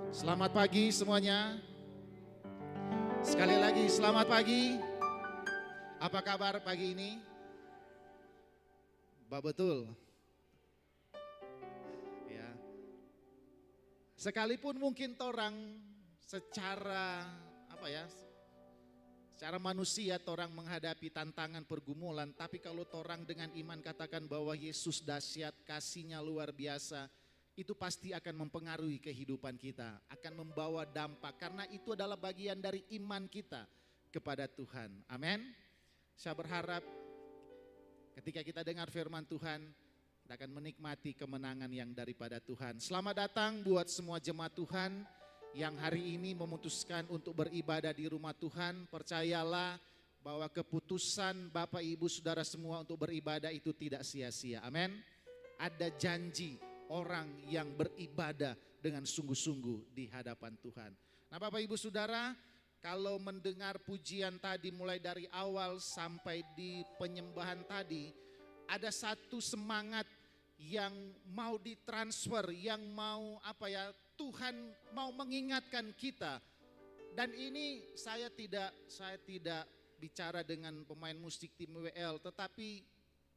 Selamat pagi semuanya. Sekali lagi selamat pagi. Apa kabar pagi ini? Betul. Ya. Sekalipun mungkin orang secara secara manusia orang menghadapi tantangan pergumulan, tapi kalau orang dengan iman katakan bahwa Yesus dahsyat, kasih-Nya luar biasa, itu pasti akan mempengaruhi kehidupan kita, akan membawa dampak karena itu adalah bagian dari iman kita kepada Tuhan. Amin. Saya berharap ketika kita dengar firman Tuhan, kita akan menikmati kemenangan yang daripada Tuhan. Selamat datang buat semua jemaat Tuhan yang hari ini memutuskan untuk beribadah di rumah Tuhan. Percayalah bahwa keputusan Bapak Ibu Saudara semua untuk beribadah itu tidak sia-sia. Amin. Ada janji orang yang beribadah dengan sungguh-sungguh di hadapan Tuhan. Nah Bapak Ibu Saudara, kalau mendengar pujian tadi mulai dari awal sampai di penyembahan tadi, ada satu semangat yang mau ditransfer, yang mau Tuhan mau mengingatkan kita. Dan ini saya tidak bicara dengan pemain musik tim WL, tetapi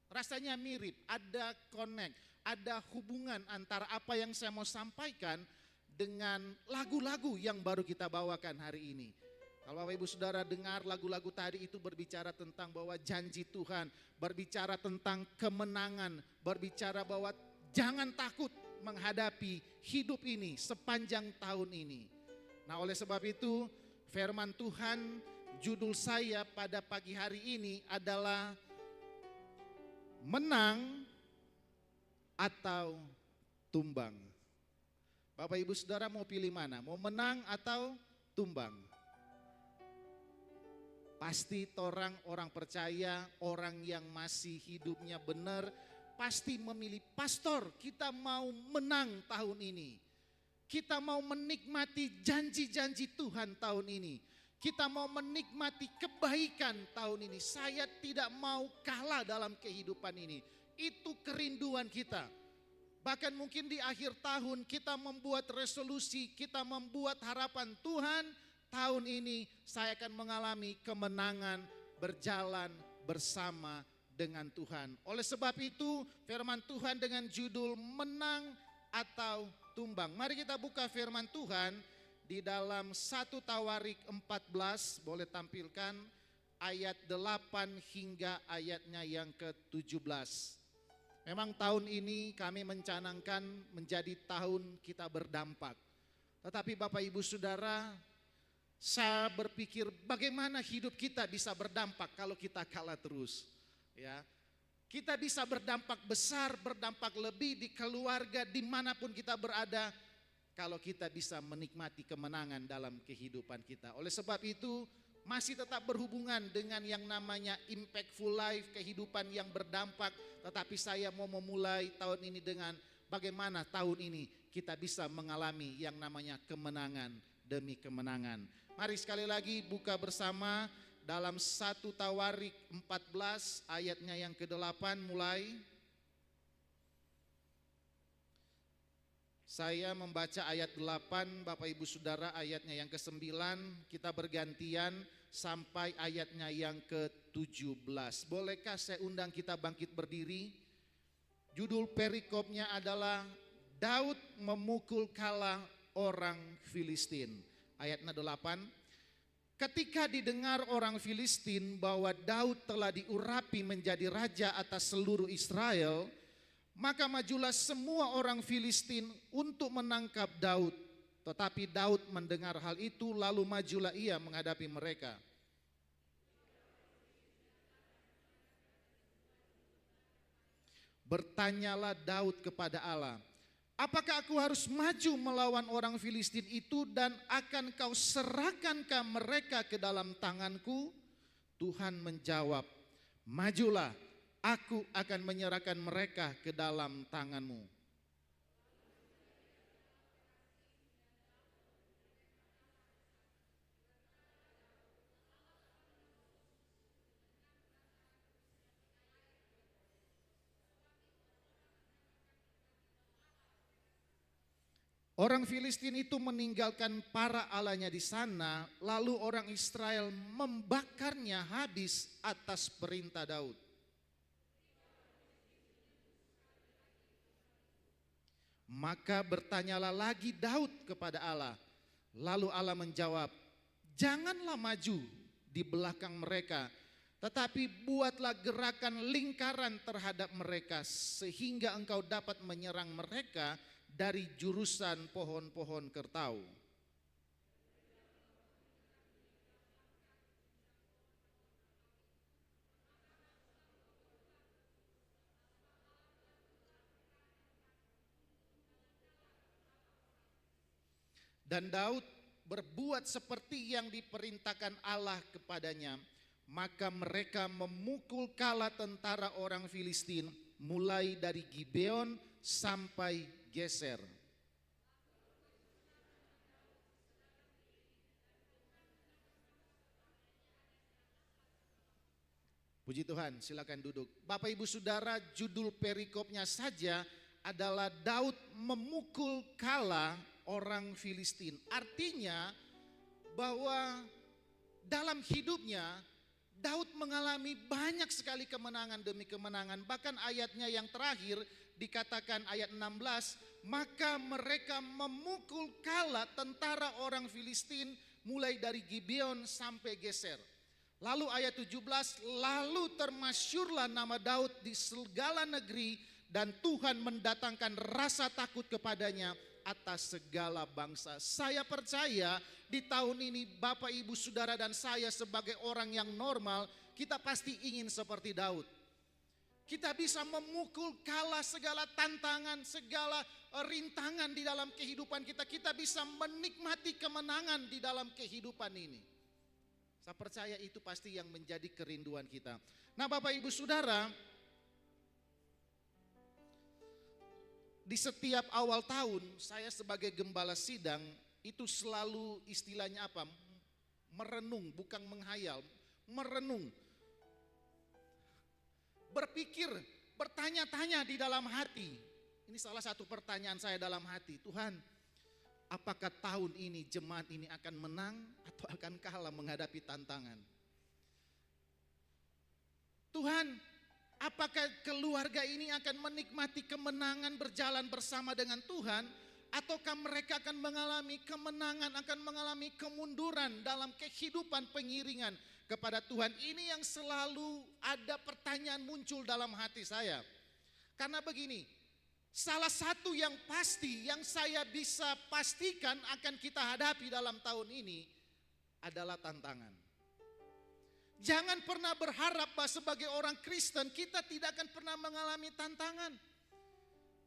rasanya mirip, ada connect, ada hubungan antara apa yang saya mau sampaikan dengan lagu-lagu yang baru kita bawakan hari ini. Kalau Bapak Ibu Saudara dengar lagu-lagu tadi itu berbicara tentang bahwa janji Tuhan, berbicara tentang kemenangan, berbicara bahwa jangan takut menghadapi hidup ini sepanjang tahun ini. Nah oleh sebab itu firman Tuhan judul saya pada pagi hari ini adalah menang atau tumbang. Bapak Ibu Saudara mau pilih mana? Mau menang atau tumbang? Pasti orang percaya, orang yang masih hidupnya benar, pasti memilih pastor, kita mau menang tahun ini. Kita mau menikmati janji-janji Tuhan tahun ini. Kita mau menikmati kebaikan tahun ini. Saya tidak mau kalah dalam kehidupan ini. Itu kerinduan kita. Bahkan mungkin di akhir tahun kita membuat resolusi, kita membuat harapan Tuhan. Tahun ini saya akan mengalami kemenangan berjalan bersama dengan Tuhan. Oleh sebab itu firman Tuhan dengan judul menang atau tumbang. Mari kita buka firman Tuhan di dalam 1 Tawarik 14, boleh tampilkan ayat 8 hingga ayatnya yang ke-17. Memang tahun ini kami mencanangkan menjadi tahun kita berdampak. Tetapi Bapak Ibu Saudara, saya berpikir bagaimana hidup kita bisa berdampak kalau kita kalah terus. Ya, kita bisa berdampak besar, berdampak lebih di keluarga, dimanapun kita berada, kalau kita bisa menikmati kemenangan dalam kehidupan kita. Oleh sebab itu masih tetap berhubungan dengan yang namanya impactful life, kehidupan yang berdampak. Tetapi saya mau memulai tahun ini dengan bagaimana tahun ini kita bisa mengalami yang namanya kemenangan demi kemenangan. Mari sekali lagi buka bersama dalam 1 Tawarik 14 ayatnya yang ke-8 mulai. Saya membaca ayat 8, Bapak Ibu Saudara ayatnya yang ke-9, kita bergantian sampai ayatnya yang ke-17. Bolehkah saya undang kita bangkit berdiri? Judul perikopnya adalah Daud memukul kalah orang Filistin. Ayatnya 8. Ketika didengar orang Filistin bahwa Daud telah diurapi menjadi raja atas seluruh Israel, maka majulah semua orang Filistin untuk menangkap Daud. Tetapi Daud mendengar hal itu lalu majulah ia menghadapi mereka. Bertanyalah Daud kepada Allah, apakah aku harus maju melawan orang Filistin itu dan akan kau serahkankah mereka ke dalam tanganku? Tuhan menjawab, majulah, aku akan menyerahkan mereka ke dalam tanganmu. Orang Filistin itu meninggalkan para allahnya di sana, lalu orang Israel membakarnya habis atas perintah Daud. Maka bertanyalah lagi Daud kepada Allah. Lalu Allah menjawab, janganlah maju di belakang mereka, tetapi buatlah gerakan lingkaran terhadap mereka, sehingga engkau dapat menyerang mereka dari jurusan pohon-pohon kertau. Dan Daud berbuat seperti yang diperintahkan Allah kepadanya. Maka mereka memukul kala tentara orang Filistin mulai dari Gibeon sampai Geser. Puji Tuhan, silakan duduk. Bapak Ibu Saudara, judul perikopnya saja adalah Daud memukul kala orang Filistin. Artinya bahwa dalam hidupnya Daud mengalami banyak sekali kemenangan demi kemenangan. Bahkan ayatnya yang terakhir dikatakan ayat 16, maka mereka memukul kala tentara orang Filistin mulai dari Gibeon sampai Geser. Lalu ayat 17, lalu termasyurlah nama Daud di segala negeri dan Tuhan mendatangkan rasa takut kepadanya atas segala bangsa. Saya percaya di tahun ini Bapak Ibu Saudara dan saya sebagai orang yang normal, kita pasti ingin seperti Daud. Kita bisa memukul kala segala tantangan, segala rintangan di dalam kehidupan kita. Kita bisa menikmati kemenangan di dalam kehidupan ini. Saya percaya itu pasti yang menjadi kerinduan kita. Nah Bapak Ibu Saudara, di setiap awal tahun saya sebagai gembala sidang itu selalu istilahnya apa? Merenung, bukan menghayal, merenung. Berpikir, bertanya-tanya di dalam hati. Ini salah satu pertanyaan saya dalam hati. Tuhan, apakah tahun ini jemaat ini akan menang atau akan kalah menghadapi tantangan? Tuhan, apakah keluarga ini akan menikmati kemenangan berjalan bersama dengan Tuhan, ataukah mereka akan mengalami kemenangan, akan mengalami kemunduran dalam kehidupan pengiringan kepada Tuhan? Ini yang selalu ada pertanyaan muncul dalam hati saya. Karena begini, salah satu yang pasti yang saya bisa pastikan akan kita hadapi dalam tahun ini adalah tantangan. Jangan pernah berharap bahwa sebagai orang Kristen kita tidak akan pernah mengalami tantangan.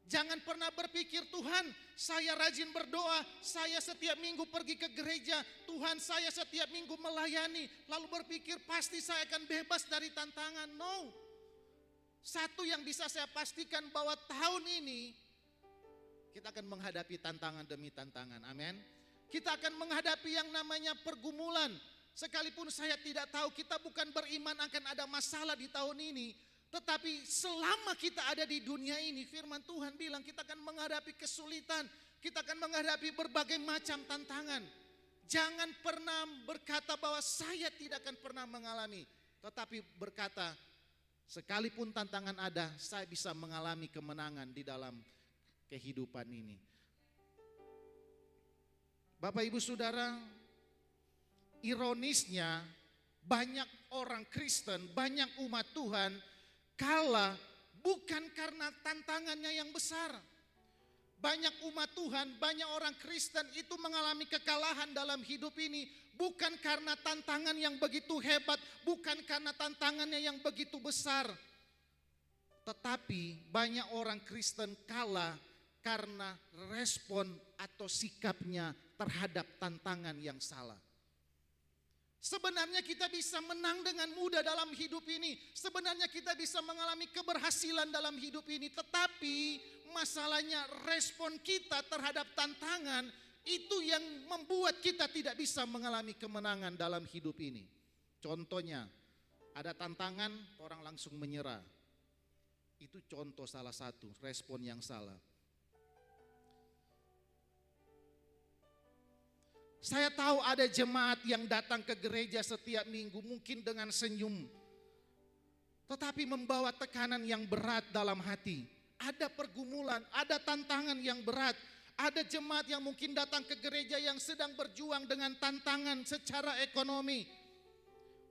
Jangan pernah berpikir, Tuhan saya rajin berdoa, saya setiap minggu pergi ke gereja, Tuhan saya setiap minggu melayani, lalu berpikir pasti saya akan bebas dari tantangan. No. Satu yang bisa saya pastikan bahwa tahun ini kita akan menghadapi tantangan demi tantangan. Amin. Kita akan menghadapi yang namanya pergumulan. Sekalipun saya tidak tahu, kita bukan beriman akan ada masalah di tahun ini. Tetapi selama kita ada di dunia ini, firman Tuhan bilang kita akan menghadapi kesulitan. Kita akan menghadapi berbagai macam tantangan. Jangan pernah berkata bahwa saya tidak akan pernah mengalami. Tetapi berkata, sekalipun tantangan ada, saya bisa mengalami kemenangan di dalam kehidupan ini. Bapak Ibu Saudara, ironisnya banyak orang Kristen, banyak umat Tuhan kalah bukan karena tantangannya yang besar. Banyak umat Tuhan, banyak orang Kristen itu mengalami kekalahan dalam hidup ini bukan karena tantangan yang begitu hebat, bukan karena tantangannya yang begitu besar. Tetapi banyak orang Kristen kalah karena respon atau sikapnya terhadap tantangan yang salah. Sebenarnya kita bisa menang dengan mudah dalam hidup ini. Sebenarnya kita bisa mengalami keberhasilan dalam hidup ini. Tetapi masalahnya respon kita terhadap tantangan itu yang membuat kita tidak bisa mengalami kemenangan dalam hidup ini. Contohnya, ada tantangan orang langsung menyerah. Itu contoh salah satu respon yang salah. Saya tahu ada jemaat yang datang ke gereja setiap minggu mungkin dengan senyum, tetapi membawa tekanan yang berat dalam hati. Ada pergumulan, ada tantangan yang berat. Ada jemaat yang mungkin datang ke gereja yang sedang berjuang dengan tantangan secara ekonomi.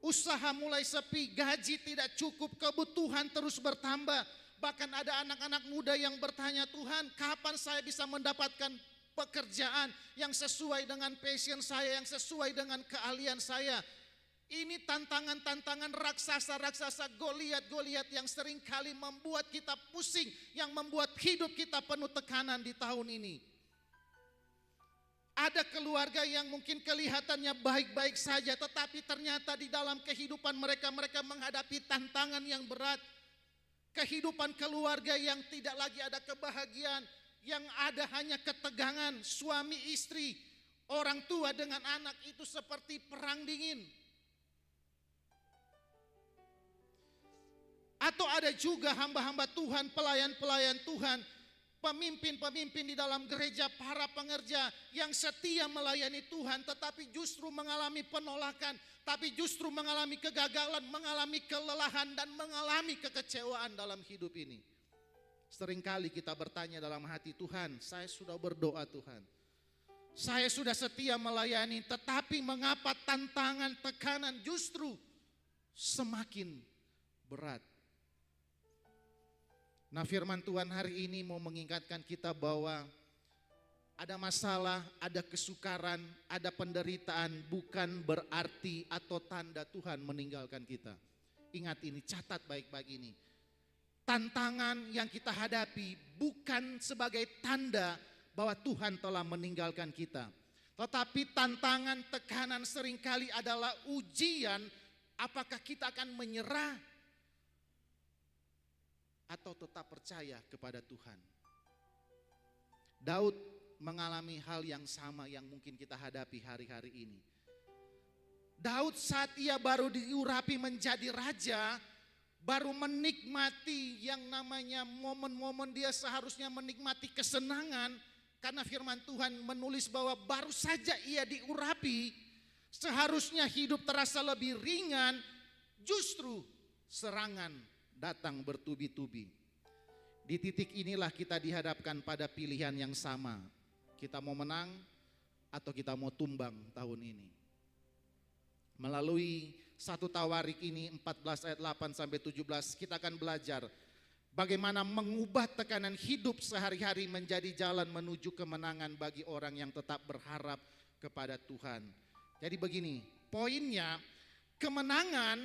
Usaha mulai sepi, gaji tidak cukup, kebutuhan terus bertambah. Bahkan ada anak-anak muda yang bertanya, Tuhan, kapan saya bisa mendapatkan pekerjaan yang sesuai dengan passion saya, yang sesuai dengan keahlian saya. Ini tantangan-tantangan raksasa-raksasa, Goliat-Goliat yang sering kali membuat kita pusing, yang membuat hidup kita penuh tekanan di tahun ini. Ada keluarga yang mungkin kelihatannya baik-baik saja, tetapi ternyata di dalam kehidupan mereka menghadapi tantangan yang berat. Kehidupan keluarga yang tidak lagi ada kebahagiaan, yang ada hanya ketegangan, suami istri, orang tua dengan anak itu seperti perang dingin. Atau ada juga hamba-hamba Tuhan, pelayan-pelayan Tuhan, pemimpin-pemimpin di dalam gereja, para pengerja yang setia melayani Tuhan, tetapi justru mengalami penolakan, tapi justru mengalami kegagalan, mengalami kelelahan, dan mengalami kekecewaan dalam hidup ini. Seringkali kita bertanya dalam hati, Tuhan, saya sudah berdoa Tuhan, saya sudah setia melayani, tetapi mengapa tantangan, tekanan justru semakin berat? Nah, firman Tuhan hari ini mau mengingatkan kita bahwa ada masalah, ada kesukaran, ada penderitaan, bukan berarti atau tanda Tuhan meninggalkan kita. Ingat ini, catat baik-baik ini. Tantangan yang kita hadapi bukan sebagai tanda bahwa Tuhan telah meninggalkan kita. Tetapi tantangan, tekanan seringkali adalah ujian apakah kita akan menyerah atau tetap percaya kepada Tuhan. Daud mengalami hal yang sama yang mungkin kita hadapi hari-hari ini. Daud saat ia baru diurapi menjadi raja, baru menikmati yang namanya momen-momen dia seharusnya menikmati kesenangan, karena firman Tuhan menulis bahwa baru saja ia diurapi, seharusnya hidup terasa lebih ringan, justru serangan datang bertubi-tubi. Di titik inilah kita dihadapkan pada pilihan yang sama. Kita mau menang atau kita mau tumbang tahun ini. Melalui satu Tawarik ini 14 ayat 8 sampai 17 kita akan belajar bagaimana mengubah tekanan hidup sehari-hari menjadi jalan menuju kemenangan bagi orang yang tetap berharap kepada Tuhan. Jadi begini, poinnya, kemenangan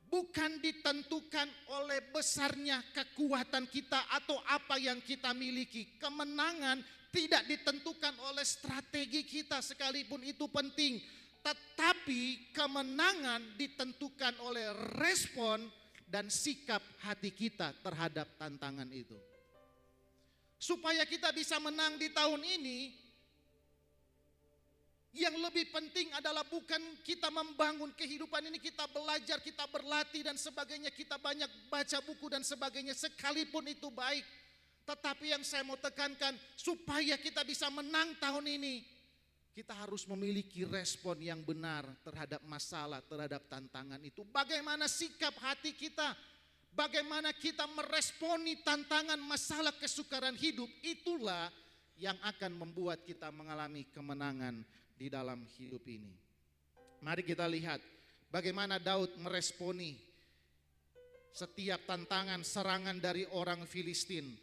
bukan ditentukan oleh besarnya kekuatan kita atau apa yang kita miliki. Kemenangan tidak ditentukan oleh strategi kita sekalipun itu penting. Tetapi kemenangan ditentukan oleh respon dan sikap hati kita terhadap tantangan itu. Supaya kita bisa menang di tahun ini, yang lebih penting adalah bukan kita membangun kehidupan ini, kita belajar, kita berlatih dan sebagainya, kita banyak baca buku dan sebagainya, sekalipun itu baik. Tetapi yang saya mau tekankan, supaya kita bisa menang tahun ini, kita harus memiliki respon yang benar terhadap masalah, terhadap tantangan itu. Bagaimana sikap hati kita, bagaimana kita meresponi tantangan, masalah, kesukaran hidup, itulah yang akan membuat kita mengalami kemenangan di dalam hidup ini. Mari kita lihat bagaimana Daud meresponi setiap tantangan, serangan dari orang Filistin.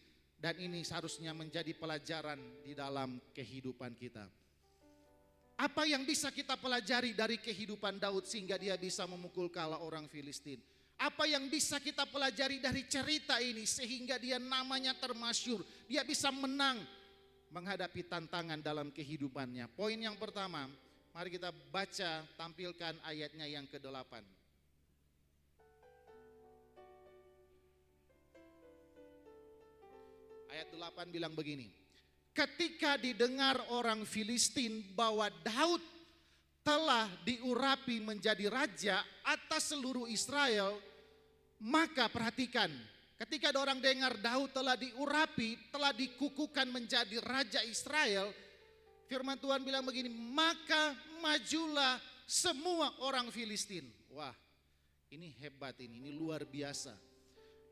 Dan ini seharusnya menjadi pelajaran di dalam kehidupan kita. Apa yang bisa kita pelajari dari kehidupan Daud sehingga dia bisa memukul kalah orang Filistin? Apa yang bisa kita pelajari dari cerita ini sehingga dia namanya termasyhur, dia bisa menang menghadapi tantangan dalam kehidupannya? Poin yang pertama, mari kita baca, tampilkan ayatnya yang ke-8. Ayat 8 bilang begini. Ketika didengar orang Filistin bahwa Daud telah diurapi menjadi raja atas seluruh Israel, maka perhatikan, ketika ada orang dengar Daud telah diurapi, telah dikukuhkan menjadi raja Israel, Firman Tuhan bilang begini, maka majulah semua orang Filistin. Wah, ini hebat ini luar biasa.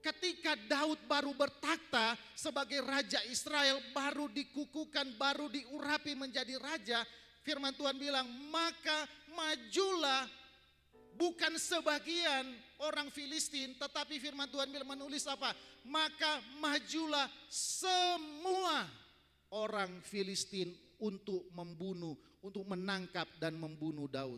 Ketika Daud baru bertakhta sebagai raja Israel, baru dikukuhkan, baru diurapi menjadi raja, firman Tuhan bilang, maka majulah bukan sebagian orang Filistin, tetapi firman Tuhan bilang menulis apa? Maka majulah semua orang Filistin untuk membunuh, untuk menangkap dan membunuh Daud.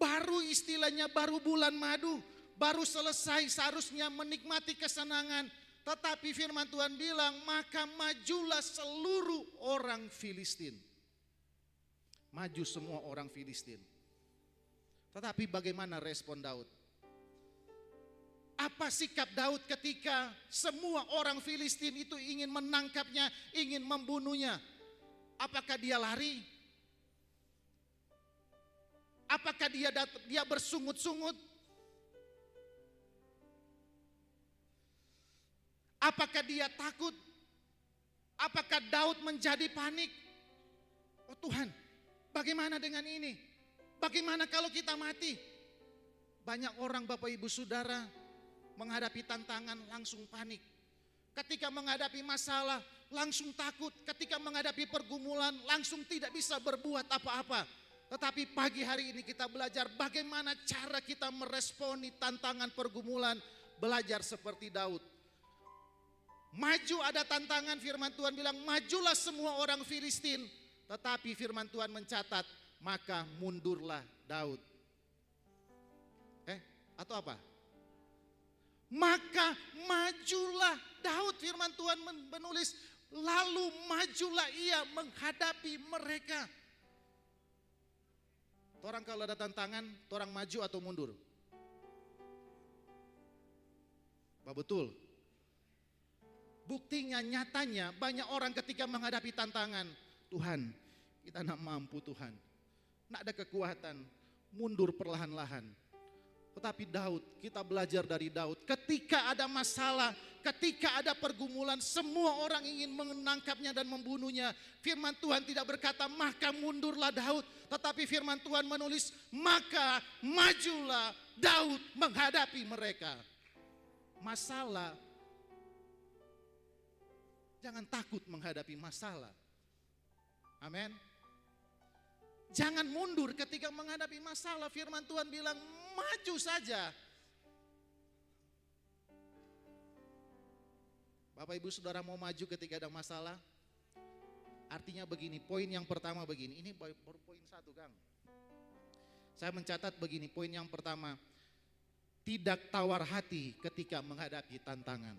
Baru istilahnya baru bulan madu, baru selesai seharusnya menikmati kesenangan. Tetapi firman Tuhan bilang, maka majulah seluruh orang Filistin. Maju semua orang Filistin. Tetapi bagaimana respon Daud? Apa sikap Daud ketika semua orang Filistin itu ingin menangkapnya, ingin membunuhnya? Apakah dia lari? Apakah dia bersungut-sungut? Apakah dia takut? Apakah Daud menjadi panik? Oh Tuhan, bagaimana dengan ini? Bagaimana kalau kita mati? Banyak orang Bapak Ibu Saudara menghadapi tantangan langsung panik. Ketika menghadapi masalah langsung takut. Ketika menghadapi pergumulan langsung tidak bisa berbuat apa-apa. Tetapi pagi hari ini kita belajar bagaimana cara kita meresponi tantangan pergumulan. Belajar seperti Daud. Maju ada tantangan, firman Tuhan bilang majulah semua orang Filistin. Tetapi firman Tuhan mencatat, maka mundurlah Daud. Atau apa? Maka majulah Daud, firman Tuhan menulis, lalu majulah ia menghadapi mereka. Orang kalau ada tantangan, orang maju atau mundur? Betul. Buktinya, nyatanya banyak orang ketika menghadapi tantangan, Tuhan, kita tidak mampu Tuhan. Tidak ada kekuatan, mundur perlahan-lahan. Tetapi Daud, kita belajar dari Daud. Ketika ada masalah, ketika ada pergumulan, semua orang ingin menangkapnya dan membunuhnya. Firman Tuhan tidak berkata, maka mundurlah Daud. Tetapi firman Tuhan menulis, maka majulah Daud menghadapi mereka. Masalah, jangan takut menghadapi masalah. Amin. Jangan mundur ketika menghadapi masalah. Firman Tuhan bilang maju saja. Bapak Ibu Saudara mau maju ketika ada masalah? Artinya begini, poin yang pertama begini. Ini baru poin 1 Kang. Saya mencatat begini, poin yang pertama. Tidak tawar hati ketika menghadapi tantangan.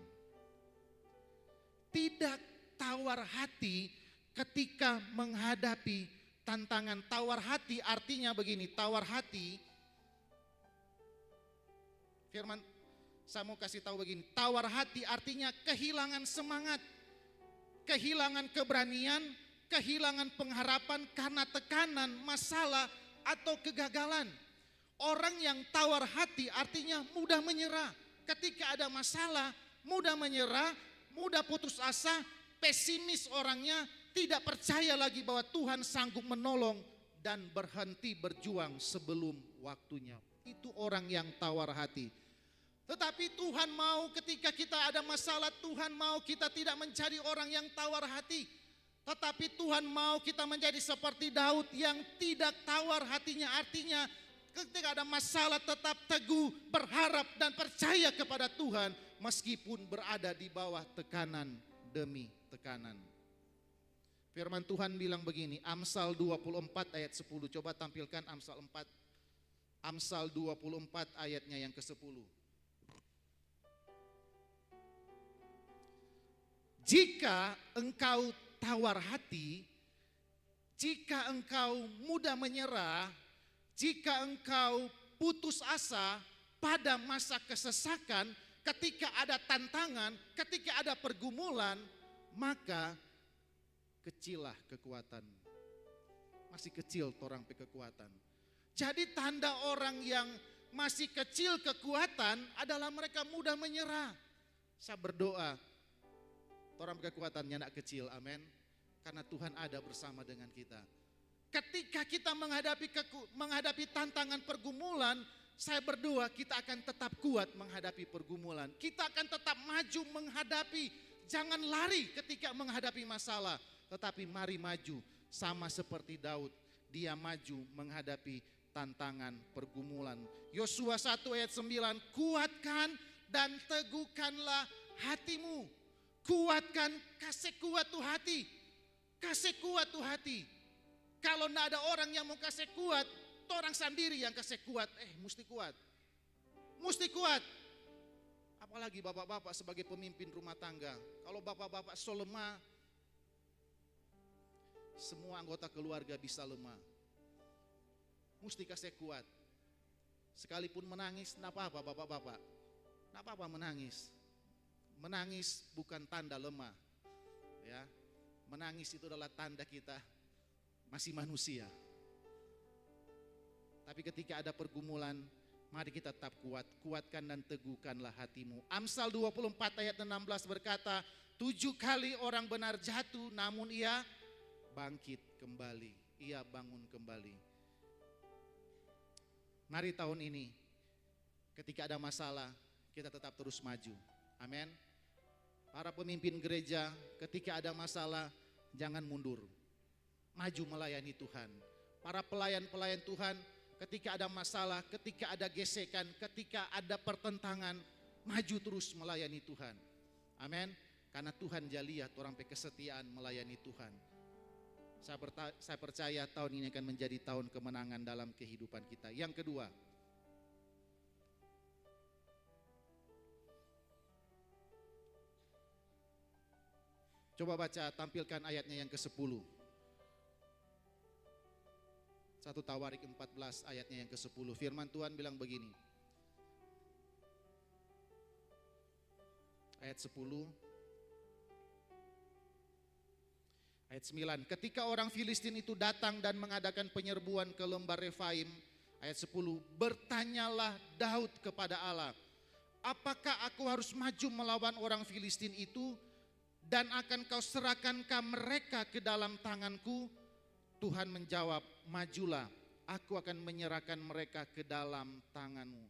Tidak tawar hati ketika menghadapi tantangan. Tawar hati artinya begini, tawar hati. Firman, saya mau kasih tahu begini, tawar hati artinya kehilangan semangat, kehilangan keberanian, kehilangan pengharapan karena tekanan, masalah atau kegagalan. Orang yang tawar hati artinya mudah menyerah. Ketika ada masalah, mudah menyerah, mudah putus asa, pesimis orangnya, tidak percaya lagi bahwa Tuhan sanggup menolong dan berhenti berjuang sebelum waktunya. Itu orang yang tawar hati. Tetapi Tuhan mau ketika kita ada masalah, Tuhan mau kita tidak mencari orang yang tawar hati. Tetapi Tuhan mau kita menjadi seperti Daud yang tidak tawar hatinya. Artinya ketika ada masalah tetap teguh, berharap dan percaya kepada Tuhan meskipun berada di bawah tekanan demi tekanan. Firman Tuhan bilang begini, Amsal 24 ayat 10. Coba tampilkan Amsal 4. Amsal 24 ayatnya yang ke-10. Jika engkau tawar hati, jika engkau mudah menyerah, jika engkau putus asa pada masa kesesakan, ketika ada tantangan, ketika ada pergumulan, maka kecillah kekuatan. Masih kecil orang kekuatan. Jadi tanda orang yang masih kecil kekuatan adalah mereka mudah menyerah. Saya berdoa, orang kekuatannya anak kecil, amin. karena Tuhan ada bersama dengan kita. Ketika kita menghadapi tantangan pergumulan, saya berdoa kita akan tetap kuat menghadapi pergumulan. Kita akan tetap maju menghadapi, jangan lari ketika menghadapi masalah. Tetapi mari maju sama seperti Daud. Dia maju menghadapi tantangan pergumulan. Yosua 1 ayat 9, kuatkan dan teguhkanlah hatimu. Kuatkan, kasih kuat tuh hati. Kasih kuat tuh hati. Kalau tidak ada orang yang mau kasih kuat, orang sendiri yang kasih kuat. Mesti kuat. Mesti kuat. Apalagi bapak-bapak sebagai pemimpin rumah tangga. Kalau bapak-bapak so lemah, semua anggota keluarga bisa lemah. Mesti kasih kuat. Sekalipun menangis, tidak apa-apa bapak-bapak. Tidak apa-apa menangis. Menangis bukan tanda lemah. Ya, menangis itu adalah tanda kita masih manusia. Tapi ketika ada pergumulan, mari kita tetap kuat. Kuatkan dan teguhkanlah hatimu. Amsal 24 ayat 16 berkata, 7 kali orang benar jatuh, namun ia bangkit kembali. Ia bangun kembali. Mari tahun ini, ketika ada masalah, kita tetap terus maju. Amin. Para pemimpin gereja, ketika ada masalah, jangan mundur. Maju melayani Tuhan. Para pelayan-pelayan Tuhan, ketika ada masalah, ketika ada gesekan, ketika ada pertentangan, maju terus melayani Tuhan. Amin. Karena Tuhan jaliat orang kesetiaan melayani Tuhan. Saya percaya tahun ini akan menjadi tahun kemenangan dalam kehidupan kita. Yang kedua, coba baca, tampilkan ayatnya yang ke-10. 1 Tawarik 14 ayatnya yang ke-10. Firman Tuhan bilang begini. Ayat 10. Ayat 9. Ketika orang Filistin itu datang dan mengadakan penyerbuan ke lembah Refaim. Ayat 10. Bertanyalah Daud kepada Allah. Apakah aku harus maju melawan orang Filistin itu? Dan akan kau serahkankah mereka ke dalam tanganku? Tuhan menjawab, majulah, aku akan menyerahkan mereka ke dalam tanganmu.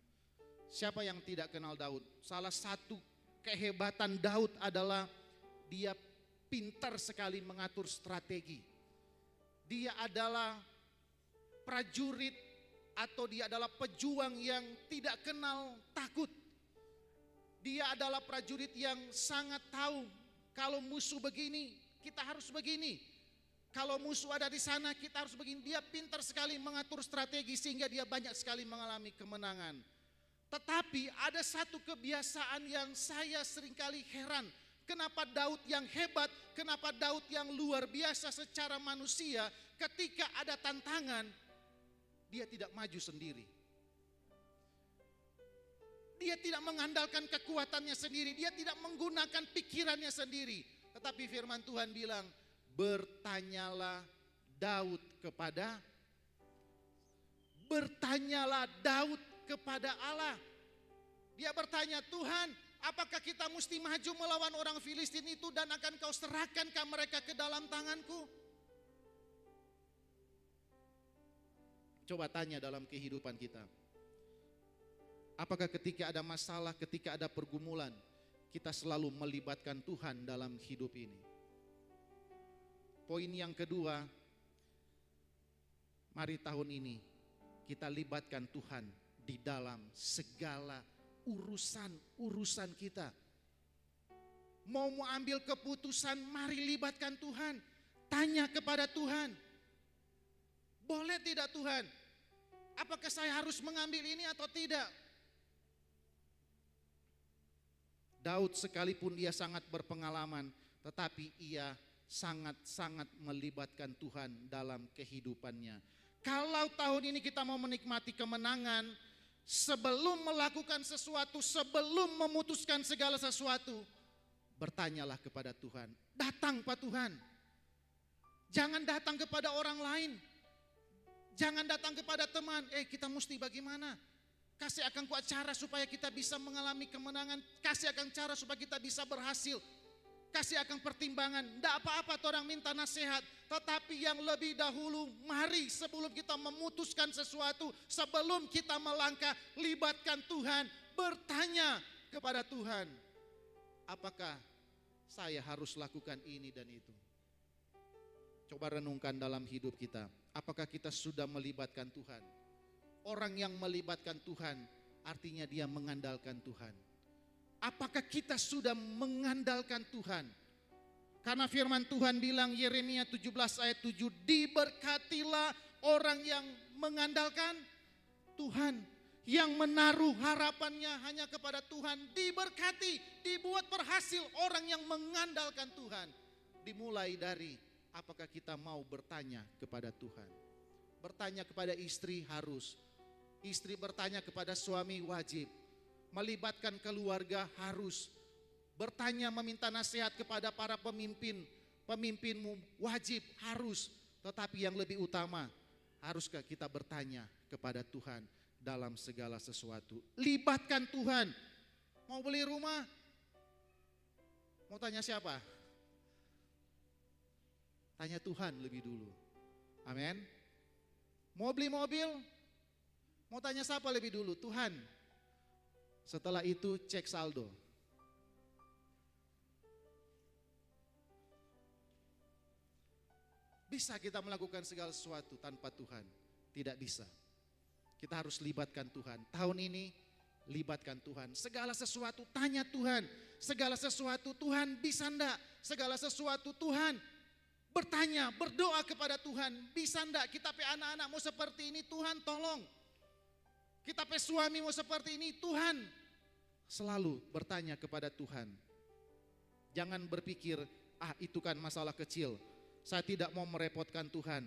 Siapa yang tidak kenal Daud? Salah satu kehebatan Daud adalah dia pintar sekali mengatur strategi. Dia adalah prajurit atau dia adalah pejuang yang tidak kenal takut. Dia adalah prajurit yang sangat tahu kalau musuh begini, kita harus begini. Kalau musuh ada di sana, kita harus begini. Dia pintar sekali mengatur strategi sehingga dia banyak sekali mengalami kemenangan. Tetapi ada satu kebiasaan yang saya seringkali heran. Kenapa Daud yang hebat, kenapa Daud yang luar biasa secara manusia, ketika ada tantangan, dia tidak maju sendiri. Dia tidak mengandalkan kekuatannya sendiri, dia tidak menggunakan pikirannya sendiri. Tetapi firman Tuhan bilang, bertanyalah Daud kepada Allah. Dia bertanya, Tuhan, apakah kita mesti maju melawan orang Filistin itu dan akan kau serahkankah mereka ke dalam tanganku? Coba tanya dalam kehidupan kita. Apakah ketika ada masalah, ketika ada pergumulan, kita selalu melibatkan Tuhan dalam hidup ini? Poin yang kedua, mari tahun ini kita libatkan Tuhan di dalam segala urusan kita. Mau ambil keputusan, mari libatkan Tuhan. Tanya kepada Tuhan. Boleh tidak Tuhan? Apakah saya harus mengambil ini atau tidak? Daud sekalipun dia sangat berpengalaman, tetapi ia sangat-sangat melibatkan Tuhan dalam kehidupannya. Kalau tahun ini kita mau menikmati kemenangan, sebelum melakukan sesuatu, sebelum memutuskan segala sesuatu, bertanyalah kepada Tuhan. Datang Pak Tuhan. Jangan datang kepada orang lain. Jangan datang kepada teman. Kita mesti bagaimana? Kasih akan ku cara supaya kita bisa mengalami kemenangan. Kasih akan cara supaya kita bisa berhasil. kasih akan pertimbangan. Tidak apa-apa orang minta nasihat. Tetapi yang lebih dahulu, mari sebelum kita memutuskan sesuatu, sebelum kita melangkah, libatkan Tuhan. Bertanya kepada Tuhan, apakah saya harus lakukan ini dan itu? Coba renungkan dalam hidup kita. Apakah kita sudah melibatkan Tuhan? Orang yang melibatkan Tuhan, artinya dia mengandalkan Tuhan. Apakah kita sudah mengandalkan Tuhan? Karena firman Tuhan bilang Yeremia 17 ayat 7, diberkatilah orang yang mengandalkan Tuhan, yang menaruh harapannya hanya kepada Tuhan. Diberkati, dibuat berhasil orang yang mengandalkan Tuhan. Dimulai dari apakah kita mau bertanya kepada Tuhan. Bertanya kepada istri harus, istri bertanya kepada suami wajib. Melibatkan keluarga harus. Bertanya meminta nasihat kepada para pemimpin. Pemimpinmu wajib, harus. Tetapi yang lebih utama, haruskah kita bertanya kepada Tuhan dalam segala sesuatu. Libatkan Tuhan. Mau beli rumah? Mau tanya siapa? Tanya Tuhan lebih dulu. Amin. Mau beli mobil? Mau tanya siapa lebih dulu? Tuhan. Setelah itu cek saldo. Bisa kita melakukan segala sesuatu tanpa Tuhan? Tidak bisa. Kita harus libatkan Tuhan. Tahun ini libatkan Tuhan. Segala sesuatu tanya Tuhan. Segala sesuatu Tuhan bisa enggak? Segala sesuatu Tuhan bertanya, berdoa kepada Tuhan. Bisa enggak kita pe anak-anak mau seperti ini, Tuhan tolong. Kita pe suami mau seperti ini, Tuhan. Selalu bertanya kepada Tuhan. Jangan berpikir, itu kan masalah kecil. Saya tidak mau merepotkan Tuhan.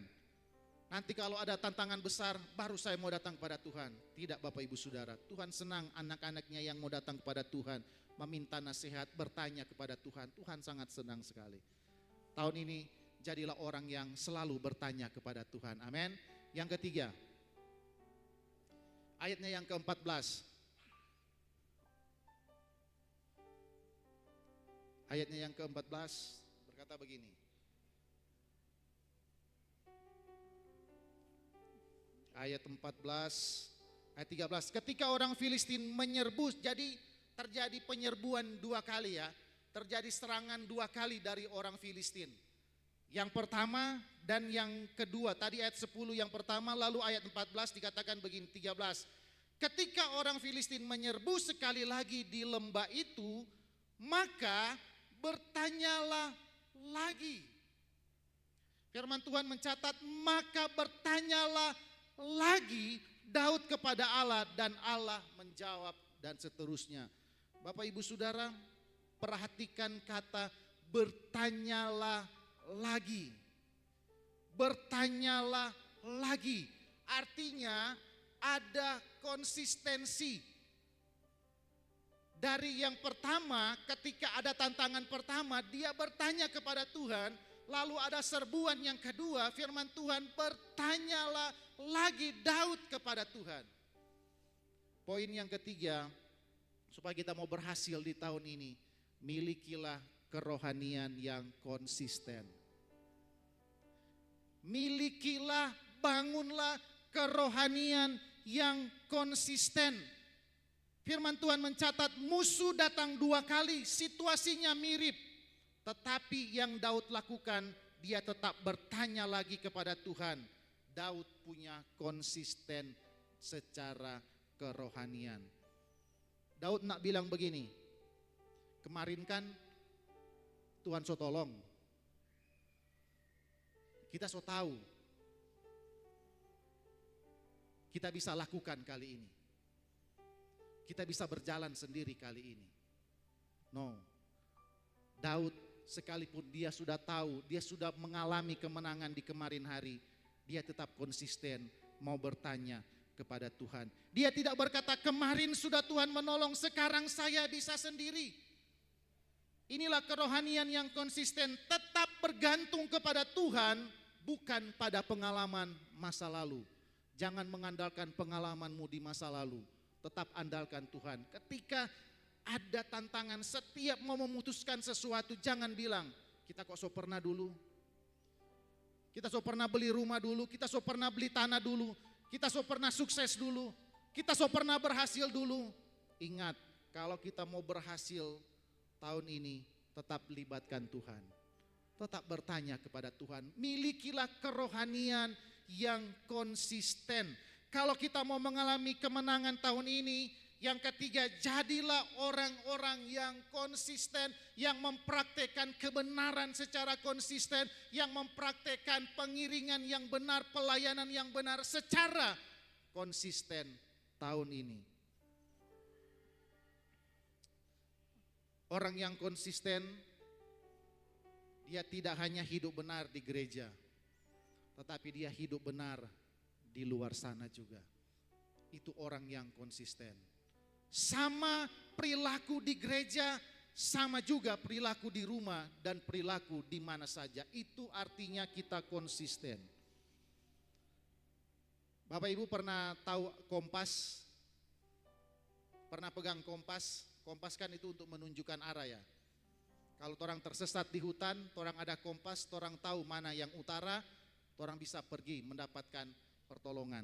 Nanti kalau ada tantangan besar, baru saya mau datang kepada Tuhan. Tidak Bapak Ibu Saudara, Tuhan senang anak-anaknya yang mau datang kepada Tuhan. Meminta nasihat, bertanya kepada Tuhan. Tuhan sangat senang sekali. Tahun ini jadilah orang yang selalu bertanya kepada Tuhan. Amin. Yang ketiga, ayatnya yang ke-14. Ayatnya yang ke-14 berkata begini. Ayat 14, ayat 13. Ketika orang Filistin menyerbu, jadi terjadi penyerbuan dua kali ya. Terjadi serangan dua kali dari orang Filistin. Yang pertama dan yang kedua. Tadi ayat 10 yang pertama, lalu ayat 14 dikatakan begini, 13. Ketika orang Filistin menyerbu sekali lagi di lembah itu, maka bertanyalah lagi. Firman Tuhan mencatat, maka bertanyalah lagi Daud kepada Allah dan Allah menjawab dan seterusnya. Bapak Ibu Saudara, perhatikan kata bertanyalah lagi. Bertanyalah lagi. Artinya ada konsistensi. Dari yang pertama, ketika ada tantangan pertama, dia bertanya kepada Tuhan. Lalu ada serbuan yang kedua, firman Tuhan, bertanyalah lagi Daud kepada Tuhan. Poin yang ketiga, supaya kita mau berhasil di tahun ini, milikilah kerohanian yang konsisten. Milikilah, bangunlah kerohanian yang konsisten. Firman Tuhan mencatat musuh datang dua kali, situasinya mirip. Tetapi yang Daud lakukan, dia tetap bertanya lagi kepada Tuhan. Daud punya konsisten secara kerohanian. Daud nak bilang begini, kemarin kan Tuhan so tolong, kita so tahu, kita bisa lakukan kali ini. Kita bisa berjalan sendiri kali ini. No, Daud sekalipun dia sudah tahu, dia sudah mengalami kemenangan di kemarin hari, dia tetap konsisten mau bertanya kepada Tuhan. Dia tidak berkata kemarin sudah Tuhan menolong, sekarang saya bisa sendiri. Inilah kerohanian yang konsisten, tetap bergantung kepada Tuhan, bukan pada pengalaman masa lalu. Jangan mengandalkan pengalamanmu di masa lalu, tetap andalkan Tuhan. Ketika ada tantangan. Setiap mau memutuskan sesuatu, jangan bilang, kita kok so pernah dulu. Kita so pernah beli rumah dulu, kita so pernah beli tanah dulu, kita so pernah sukses dulu, kita so pernah berhasil dulu. Ingat, kalau kita mau berhasil tahun ini, tetap libatkan Tuhan. Tetap bertanya kepada Tuhan. Milikilah kerohanian yang konsisten. Kalau kita mau mengalami kemenangan tahun ini, yang ketiga, jadilah orang-orang yang konsisten, yang mempraktekkan kebenaran secara konsisten, yang mempraktekkan pengiringan yang benar, pelayanan yang benar secara konsisten tahun ini. Orang yang konsisten, dia tidak hanya hidup benar di gereja, tetapi dia hidup benar di luar sana juga. Itu orang yang konsisten. Sama perilaku di gereja, sama juga perilaku di rumah dan perilaku di mana saja. Itu artinya kita konsisten. Bapak Ibu pernah tahu kompas? Pernah pegang kompas? Kompas kan itu untuk menunjukkan arah ya. Kalau orang tersesat di hutan, orang ada kompas, orang tahu mana yang utara, orang bisa pergi mendapatkan pertolongan.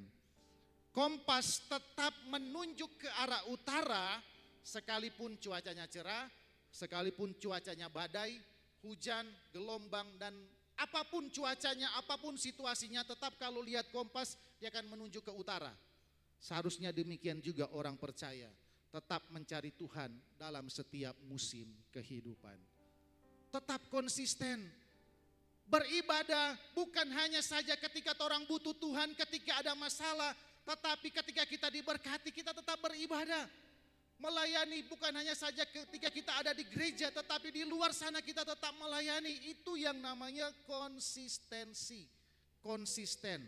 Kompas tetap menunjuk ke arah utara sekalipun cuacanya cerah, sekalipun cuacanya badai, hujan, gelombang dan apapun cuacanya, apapun situasinya, tetap kalau lihat kompas dia akan menunjuk ke utara. Seharusnya demikian juga orang percaya, tetap mencari Tuhan dalam setiap musim kehidupan. Tetap konsisten. Beribadah bukan hanya saja ketika orang butuh Tuhan, ketika ada masalah, tetapi ketika kita diberkati kita tetap beribadah. Melayani bukan hanya saja ketika kita ada di gereja, tetapi di luar sana kita tetap melayani. Itu yang namanya konsistensi. Konsisten.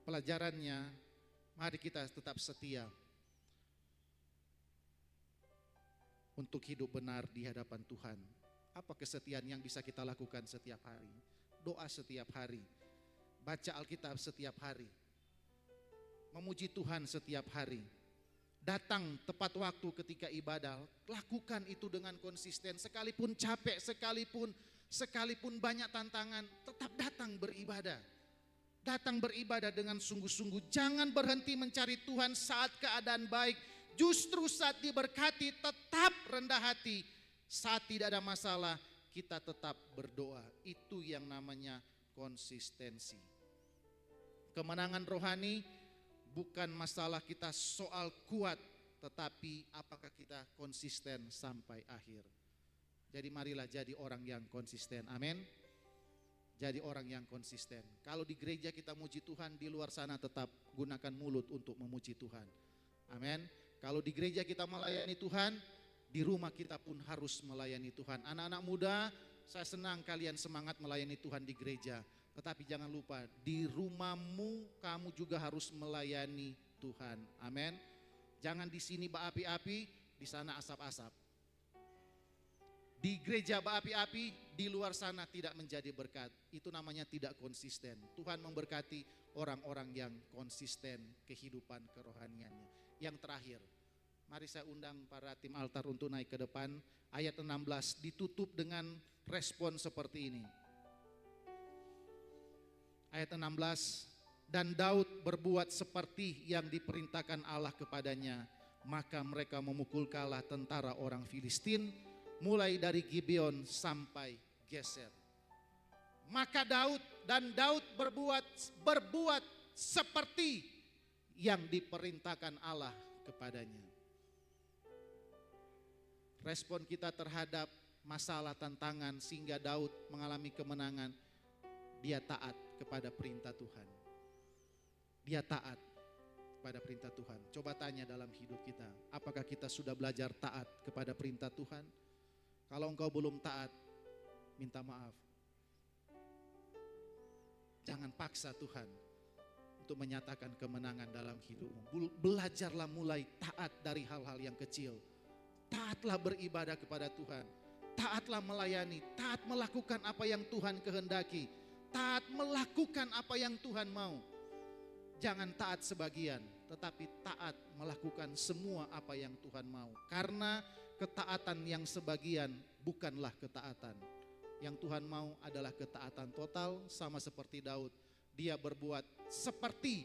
Pelajarannya, mari kita tetap setia untuk hidup benar di hadapan Tuhan. Apa kesetiaan yang bisa kita lakukan setiap hari? Doa setiap hari, baca Alkitab setiap hari, memuji Tuhan setiap hari, datang tepat waktu ketika ibadah, lakukan itu dengan konsisten. Sekalipun capek, sekalipun banyak tantangan, tetap datang beribadah. Datang beribadah dengan sungguh-sungguh. Jangan berhenti mencari Tuhan saat keadaan baik. Justru saat diberkati tetap rendah hati. Saat tidak ada masalah kita tetap berdoa. Itu yang namanya konsistensi. Kemenangan rohani bukan masalah kita soal kuat, tetapi apakah kita konsisten sampai akhir. Jadi marilah jadi orang yang konsisten. Amin. Jadi orang yang konsisten. Kalau di gereja kita muji Tuhan, di luar sana tetap gunakan mulut untuk memuji Tuhan. Amin. Kalau di gereja kita melayani Tuhan, di rumah kita pun harus melayani Tuhan. Anak-anak muda, saya senang kalian semangat melayani Tuhan di gereja. Tetapi jangan lupa, di rumahmu kamu juga harus melayani Tuhan. Amin. Jangan di sini berapi-api, di sana asap-asap. Di gereja berapi-api, di luar sana tidak menjadi berkat. Itu namanya tidak konsisten. Tuhan memberkati orang-orang yang konsisten kehidupan kerohaniannya. Yang terakhir, mari saya undang para tim altar untuk naik ke depan. Ayat 16 ditutup dengan respon seperti ini. Ayat 16, dan Daud berbuat seperti yang diperintahkan Allah kepadanya. Maka mereka memukul kalah tentara orang Filistin, mulai dari Gibeon sampai Geser. Maka Daud berbuat seperti yang diperintahkan Allah kepadanya. Respon kita terhadap masalah tantangan sehingga Daud mengalami kemenangan, dia taat kepada perintah Tuhan. Dia taat kepada perintah Tuhan. Coba tanya dalam hidup kita, apakah kita sudah belajar taat kepada perintah Tuhan? Kalau engkau belum taat, minta maaf. Jangan paksa Tuhan untuk menyatakan kemenangan dalam hidupmu. Belajarlah mulai taat dari hal-hal yang kecil. Taatlah beribadah kepada Tuhan. Taatlah melayani, taat melakukan apa yang Tuhan kehendaki. taat melakukan apa yang Tuhan mau. Jangan taat sebagian, tetapi taat melakukan semua apa yang Tuhan mau. Karena ketaatan yang sebagian bukanlah ketaatan. Yang Tuhan mau adalah ketaatan total, sama seperti Daud. Dia berbuat seperti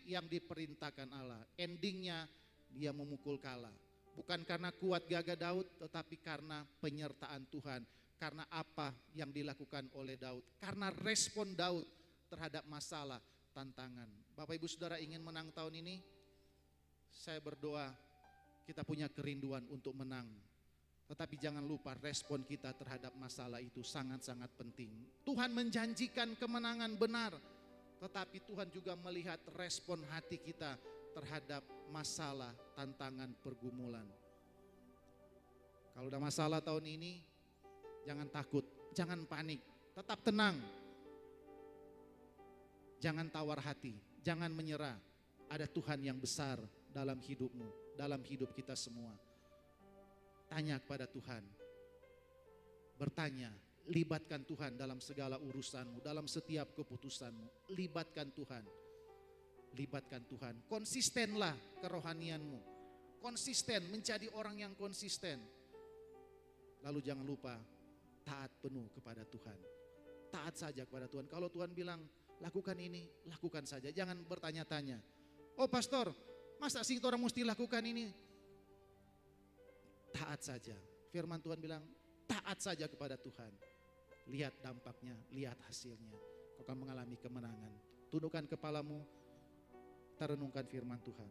yang diperintahkan Allah. Endingnya dia memukul kala. Bukan karena kuat gagah Daud, tetapi karena penyertaan Tuhan. Karena apa yang dilakukan oleh Daud. Karena respon Daud terhadap masalah, tantangan. Bapak Ibu Saudara ingin menang tahun ini? Saya berdoa kita punya kerinduan untuk menang. Tetapi jangan lupa respon kita terhadap masalah itu sangat-sangat penting. Tuhan menjanjikan kemenangan benar, tetapi Tuhan juga melihat respon hati kita terhadap masalah, tantangan, pergumulan. Kalau ada masalah tahun ini, jangan takut, jangan panik, tetap tenang. Jangan tawar hati, jangan menyerah. Ada Tuhan yang besar dalam hidupmu, dalam hidup kita semua. Tanya kepada Tuhan, bertanya, libatkan Tuhan dalam segala urusanmu, dalam setiap keputusanmu. Libatkan Tuhan, libatkan Tuhan. Konsistenlah kerohanianmu, konsisten, menjadi orang yang konsisten. Lalu jangan lupa, taat penuh kepada Tuhan. Taat saja kepada Tuhan. Kalau Tuhan bilang, lakukan ini, lakukan saja. Jangan bertanya-tanya. Oh pastor, masa sih orang mesti lakukan ini? Taat saja. Firman Tuhan bilang, taat saja kepada Tuhan. Lihat dampaknya, lihat hasilnya. Kau akan mengalami kemenangan. Tundukkan kepalamu, kita renungkan firman Tuhan.